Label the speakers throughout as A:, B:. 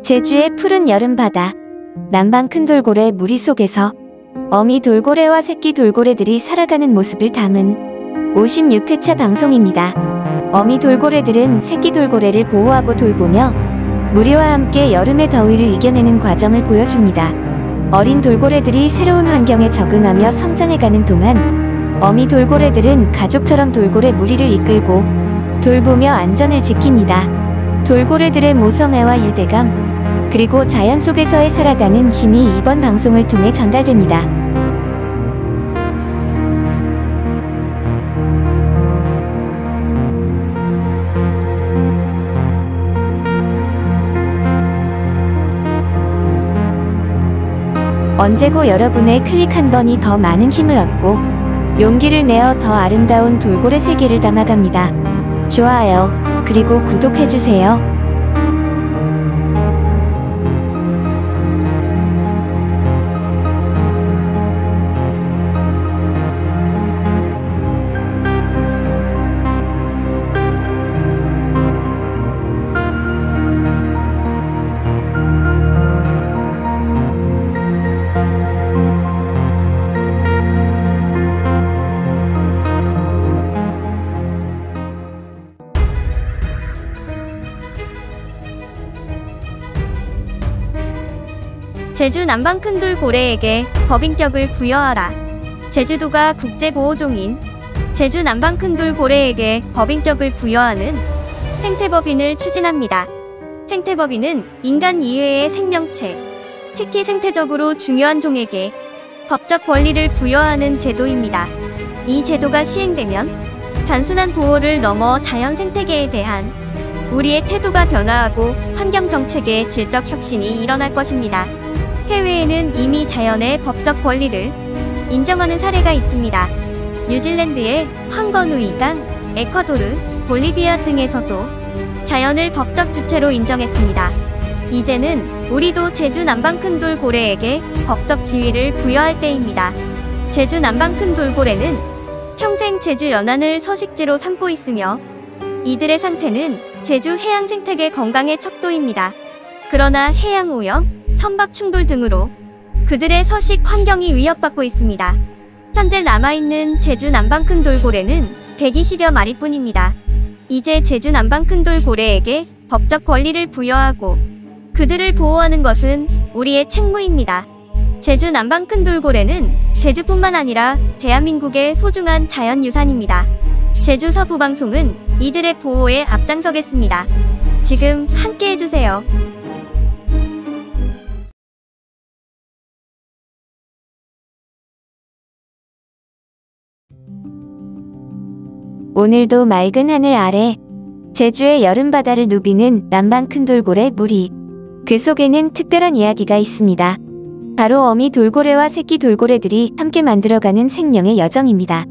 A: 제주의 푸른 여름바다, 남방 큰 돌고래 무리 속에서 어미 돌고래와 새끼 돌고래들이 살아가는 모습을 담은 56회차 방송입니다. 어미 돌고래들은 새끼 돌고래를 보호하고 돌보며 무리와 함께 여름의 더위를 이겨내는 과정을 보여줍니다. 어린 돌고래들이 새로운 환경에 적응하며 성장해가는 동안 어미 돌고래들은 가족처럼 돌고래 무리를 이끌고 돌보며 안전을 지킵니다. 돌고래들의 모성애와 유대감, 그리고 자연 속에서의 살아가는 힘이 이번 방송을 통해 전달됩니다. 언제고 여러분의 클릭 한 번이 더 많은 힘을 얻고 용기를 내어 더 아름다운 돌고래 세계를 담아갑니다. 좋아요, 그리고 구독해주세요.
B: 제주 남방 큰 돌고래에게 법인격을 부여하라. 제주도가 국제보호종인 제주 남방 큰 돌고래에게 법인격을 부여하는 생태법인을 추진합니다. 생태법인은 인간 이외의 생명체, 특히 생태적으로 중요한 종에게 법적 권리를 부여하는 제도입니다. 이 제도가 시행되면 단순한 보호를 넘어 자연 생태계에 대한 우리의 태도가 변화하고 환경정책의 질적 혁신이 일어날 것입니다. 해외에는 이미 자연의 법적 권리를 인정하는 사례가 있습니다. 뉴질랜드의 황건우이 강, 에콰도르, 볼리비아 등에서도 자연을 법적 주체로 인정했습니다. 이제는 우리도 제주 남방 큰 돌고래에게 법적 지위를 부여할 때입니다. 제주 남방 큰 돌고래는 평생 제주 연안을 서식지로 삼고 있으며 이들의 상태는 제주 해양 생태계 건강의 척도입니다. 그러나 해양 오염, 선박 충돌 등으로 그들의 서식 환경이 위협받고 있습니다. 현재 남아있는 제주 남방 큰 돌고래는 120여 마리뿐입니다. 이제 제주 남방 큰 돌고래에게 법적 권리를 부여하고 그들을 보호하는 것은 우리의 책무입니다. 제주 남방 큰 돌고래는 제주뿐만 아니라 대한민국의 소중한 자연유산입니다. 제주 서부방송은 이들의 보호에 앞장서겠습니다. 지금 함께 해주세요.
A: 오늘도 맑은 하늘 아래 제주의 여름바다를 누비는 남방 큰 돌고래 무리. 그 속에는 특별한 이야기가 있습니다. 바로 어미 돌고래와 새끼 돌고래들이 함께 만들어가는 생명의 여정입니다.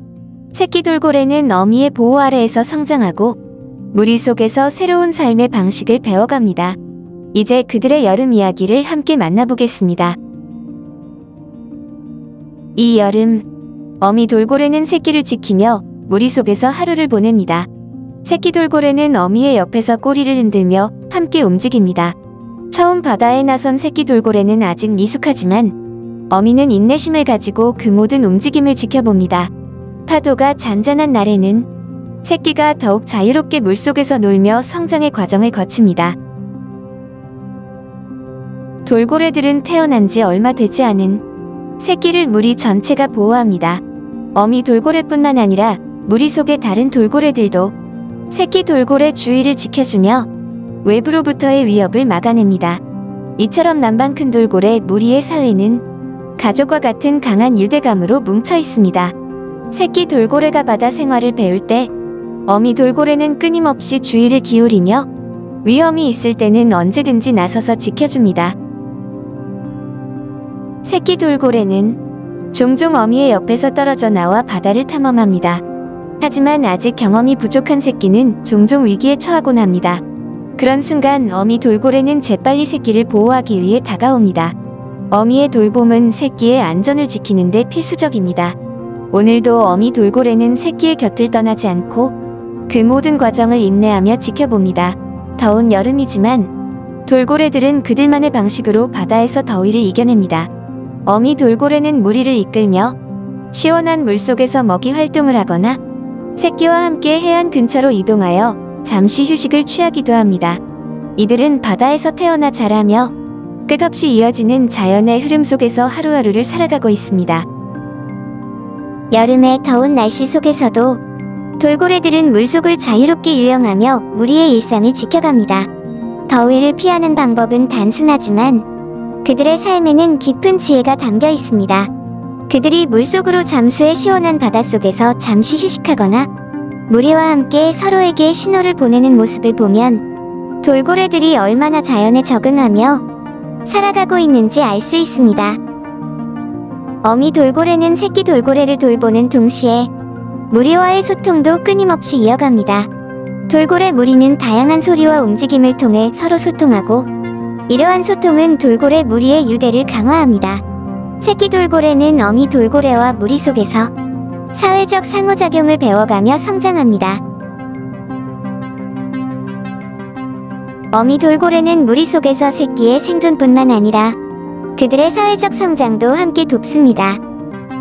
A: 새끼 돌고래는 어미의 보호 아래에서 성장하고 무리 속에서 새로운 삶의 방식을 배워갑니다. 이제 그들의 여름 이야기를 함께 만나보겠습니다. 이 여름, 어미 돌고래는 새끼를 지키며 무리 속에서 하루를 보냅니다. 새끼 돌고래는 어미의 옆에서 꼬리를 흔들며 함께 움직입니다. 처음 바다에 나선 새끼 돌고래는 아직 미숙하지만 어미는 인내심을 가지고 그 모든 움직임을 지켜봅니다. 파도가 잔잔한 날에는 새끼가 더욱 자유롭게 물속에서 놀며 성장의 과정을 거칩니다. 돌고래들은 태어난 지 얼마 되지 않은 새끼를 무리 전체가 보호합니다. 어미 돌고래뿐만 아니라 무리 속의 다른 돌고래들도 새끼 돌고래 주위를 지켜주며 외부로부터의 위협을 막아냅니다. 이처럼 남방 큰 돌고래 무리의 사회는 가족과 같은 강한 유대감으로 뭉쳐 있습니다. 새끼 돌고래가 바다 생활을 배울 때 어미 돌고래는 끊임없이 주의를 기울이며 위험이 있을 때는 언제든지 나서서 지켜줍니다. 새끼 돌고래는 종종 어미의 옆에서 떨어져 나와 바다를 탐험합니다. 하지만 아직 경험이 부족한 새끼는 종종 위기에 처하곤 합니다. 그런 순간 어미 돌고래는 재빨리 새끼를 보호하기 위해 다가옵니다. 어미의 돌봄은 새끼의 안전을 지키는 데 필수적입니다. 오늘도 어미 돌고래는 새끼의 곁을 떠나지 않고 그 모든 과정을 인내하며 지켜봅니다. 더운 여름이지만 돌고래들은 그들만의 방식으로 바다에서 더위를 이겨냅니다. 어미 돌고래는 무리를 이끌며 시원한 물속에서 먹이 활동을 하거나 새끼와 함께 해안 근처로 이동하여 잠시 휴식을 취하기도 합니다. 이들은 바다에서 태어나 자라며 끝없이 이어지는 자연의 흐름 속에서 하루하루를 살아가고 있습니다.
C: 여름의 더운 날씨 속에서도 돌고래들은 물속을 자유롭게 유영하며 무리의 일상을 지켜갑니다. 더위를 피하는 방법은 단순하지만 그들의 삶에는 깊은 지혜가 담겨 있습니다. 그들이 물속으로 잠수해 시원한 바닷속에서 잠시 휴식하거나 무리와 함께 서로에게 신호를 보내는 모습을 보면 돌고래들이 얼마나 자연에 적응하며 살아가고 있는지 알 수 있습니다. 어미 돌고래는 새끼 돌고래를 돌보는 동시에 무리와의 소통도 끊임없이 이어갑니다. 돌고래 무리는 다양한 소리와 움직임을 통해 서로 소통하고 이러한 소통은 돌고래 무리의 유대를 강화합니다. 새끼 돌고래는 어미 돌고래와 무리 속에서 사회적 상호작용을 배워가며 성장합니다. 어미 돌고래는 무리 속에서 새끼의 생존뿐만 아니라 그들의 사회적 성장도 함께 돕습니다.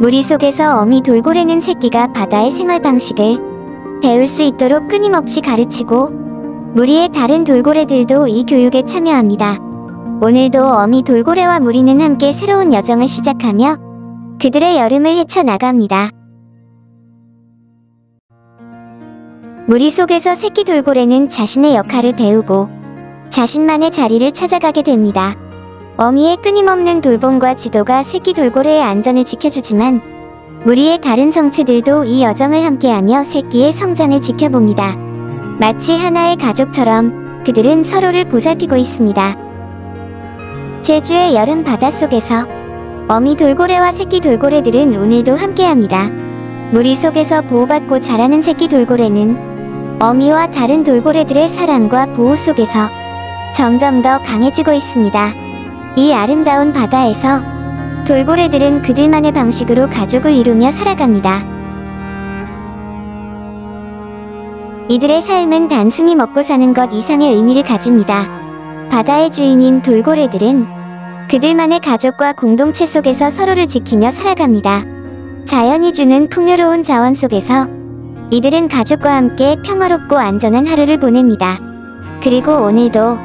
C: 무리 속에서 어미 돌고래는 새끼가 바다의 생활 방식을 배울 수 있도록 끊임없이 가르치고 무리의 다른 돌고래들도 이 교육에 참여합니다. 오늘도 어미 돌고래와 무리는 함께 새로운 여정을 시작하며 그들의 여름을 헤쳐나갑니다. 무리 속에서 새끼 돌고래는 자신의 역할을 배우고 자신만의 자리를 찾아가게 됩니다. 어미의 끊임없는 돌봄과 지도가 새끼 돌고래의 안전을 지켜주지만 무리의 다른 성체들도 이 여정을 함께하며 새끼의 성장을 지켜봅니다. 마치 하나의 가족처럼 그들은 서로를 보살피고 있습니다. 제주의 여름 바닷속에서 어미 돌고래와 새끼 돌고래들은 오늘도 함께합니다. 무리 속에서 보호받고 자라는 새끼 돌고래는 어미와 다른 돌고래들의 사랑과 보호 속에서 점점 더 강해지고 있습니다. 이 아름다운 바다에서 돌고래들은 그들만의 방식으로 가족을 이루며 살아갑니다. 이들의 삶은 단순히 먹고 사는 것 이상의 의미를 가집니다. 바다의 주인인 돌고래들은 그들만의 가족과 공동체 속에서 서로를 지키며 살아갑니다. 자연이 주는 풍요로운 자원 속에서 이들은 가족과 함께 평화롭고 안전한 하루를 보냅니다. 그리고 오늘도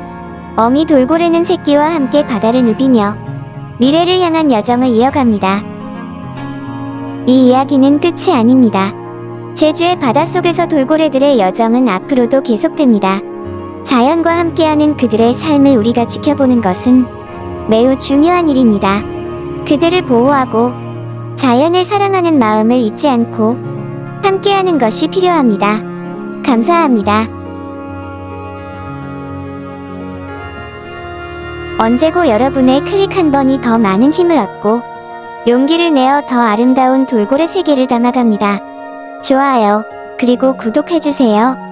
C: 어미 돌고래는 새끼와 함께 바다를 누비며 미래를 향한 여정을 이어갑니다. 이 이야기는 끝이 아닙니다. 제주의 바닷속에서 돌고래들의 여정은 앞으로도 계속됩니다. 자연과 함께하는 그들의 삶을 우리가 지켜보는 것은 매우 중요한 일입니다. 그들을 보호하고 자연을 사랑하는 마음을 잊지 않고 함께하는 것이 필요합니다. 감사합니다. 언제고 여러분의 클릭 한 번이 더 많은 힘을 얻고 용기를 내어 더 아름다운 돌고래 세계를 담아갑니다. 좋아요, 그리고 구독해주세요.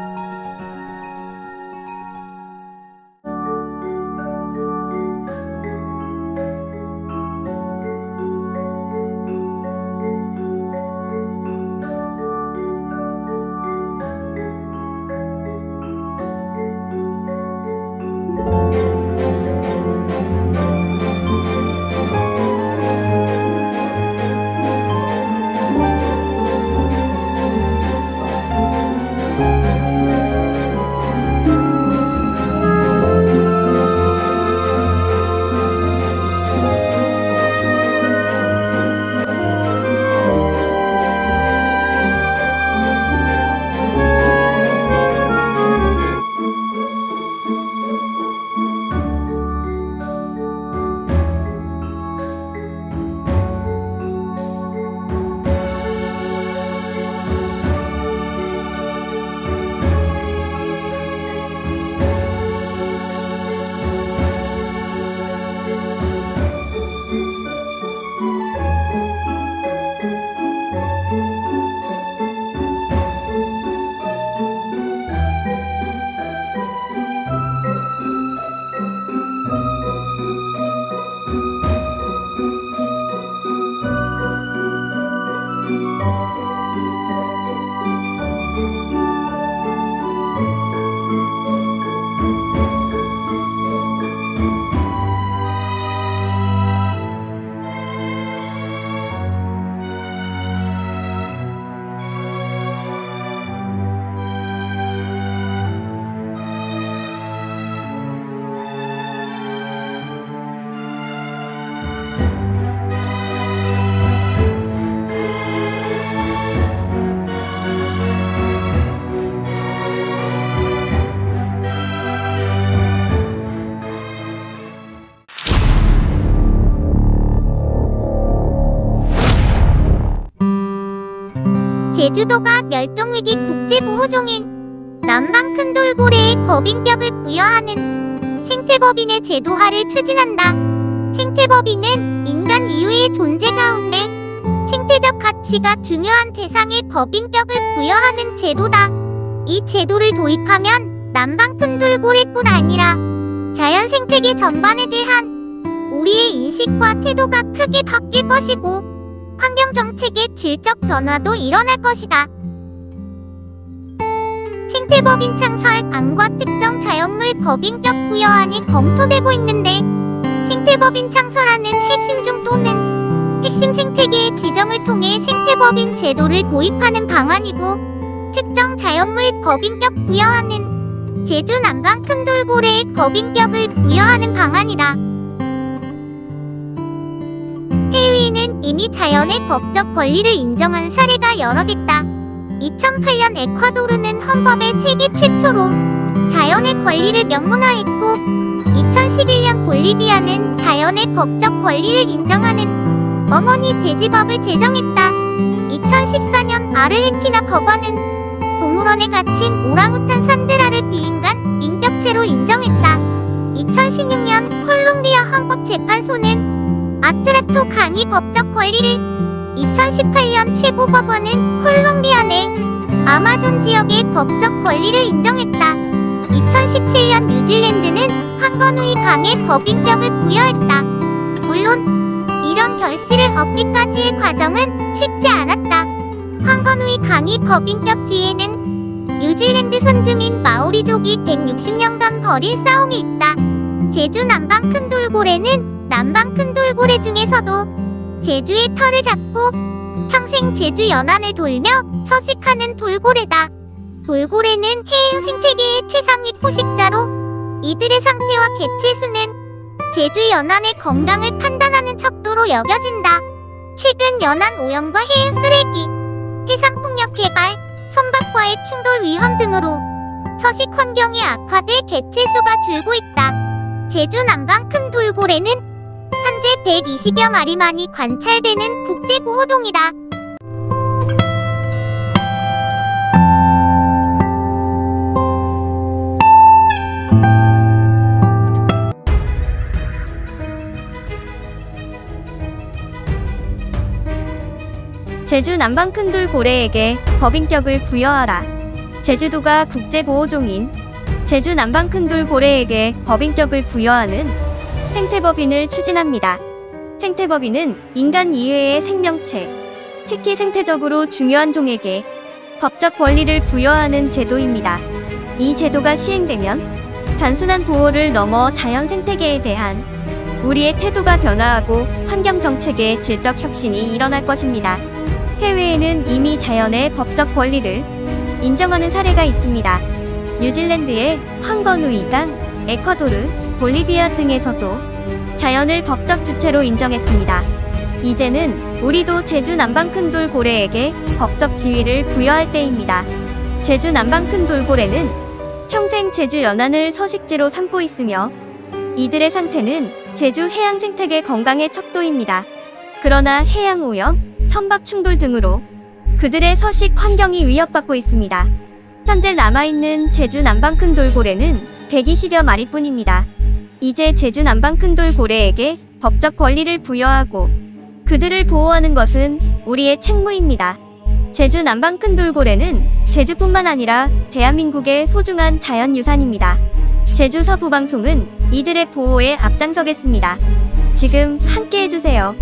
C: 태도가 멸종위기 국제보호종인 남방 큰 돌고래에 법인격을 부여하는 생태법인의 제도화를 추진한다. 생태법인은 인간 이외의 존재 가운데 생태적 가치가 중요한 대상에 법인격을 부여하는 제도다. 이 제도를 도입하면 남방 큰 돌고래뿐 아니라 자연 생태계 전반에 대한 우리의 인식과 태도가 크게 바뀔 것이고 환경 정책의 질적 변화도 일어날 것이다. 생태법인 창설안과 특정 자연물 법인격 부여안이 검토되고 있는데, 생태법인 창설안은 핵심 중 또는 핵심 생태계의 지정을 통해 생태법인 제도를 도입하는 방안이고, 특정 자연물 법인격 부여안은 제주 남방 큰 돌고래에 법인격을 부여하는 방안이다. 해외에는 이미 자연의 법적 권리를 인정한 사례가 여러 있다. 2008년 에콰도르는 헌법에 세계 최초로 자연의 권리를 명문화했고, 2011년 볼리비아는 자연의 법적 권리를 인정하는 어머니 돼지법을 제정했다. 2014년 아르헨티나 법원은 동물원에 갇힌 오랑우탄 산드라를 비인간 인격체로 인정했다. 2016년 콜롬비아 헌법재판소는 아트라토 강이 법적 권리를, 2018년 최고법원은 콜롬비아 내 아마존 지역의 법적 권리를 인정했다. 2017년 뉴질랜드는 황건우이 강의 법인격을 부여했다. 물론 이런 결실을 얻기까지의 과정은 쉽지 않았다. 황건우이 강의 법인격 뒤에는 뉴질랜드 선주민 마오리족이 160년간 벌인 싸움이 있다. 제주 남방 큰 돌고래는 남방 큰 돌고래 중에서도 제주의 털을 잡고 평생 제주 연안을 돌며 서식하는 돌고래다. 돌고래는 해양 생태계의 최상위 포식자로 이들의 상태와 개체수는 제주 연안의 건강을 판단하는 척도로 여겨진다. 최근 연안 오염과 해양 쓰레기, 해상폭력 개발, 선박과의 충돌 위험 등으로 서식 환경이 악화돼 개체수가 줄고 있다. 제주 남방 큰 돌고래는 현재 120여 마리만이 관찰되는 국제보호종이다.
B: 제주 남방 큰 돌고래에게 법인격을 부여하라. 제주도가 국제보호종인 제주 남방 큰 돌고래에게 법인격을 부여하는 생태법인을 추진합니다. 생태법인은 인간 이외의 생명체, 특히 생태적으로 중요한 종에게 법적 권리를 부여하는 제도입니다. 이 제도가 시행되면 단순한 보호를 넘어 자연 생태계에 대한 우리의 태도가 변화하고 환경 정책의 질적 혁신이 일어날 것입니다. 해외에는 이미 자연의 법적 권리를 인정하는 사례가 있습니다. 뉴질랜드의 황건우이 강, 에콰도르, 볼리비아 등에서도 자연을 법적 주체로 인정했습니다. 이제는 우리도 제주 남방 큰 돌고래에게 법적 지위를 부여할 때입니다. 제주 남방 큰 돌고래는 평생 제주 연안을 서식지로 삼고 있으며 이들의 상태는 제주 해양 생태계 건강의 척도입니다. 그러나 해양 오염, 선박 충돌 등으로 그들의 서식 환경이 위협받고 있습니다. 현재 남아있는 제주 남방 큰 돌고래는 120여 마리뿐입니다. 이제 제주 남방 큰 돌고래에게 법적 권리를 부여하고 그들을 보호하는 것은 우리의 책무입니다. 제주 남방 큰 돌고래는 제주뿐만 아니라 대한민국의 소중한 자연유산입니다. 제주 서부방송은 이들의 보호에 앞장서겠습니다. 지금 함께 해주세요.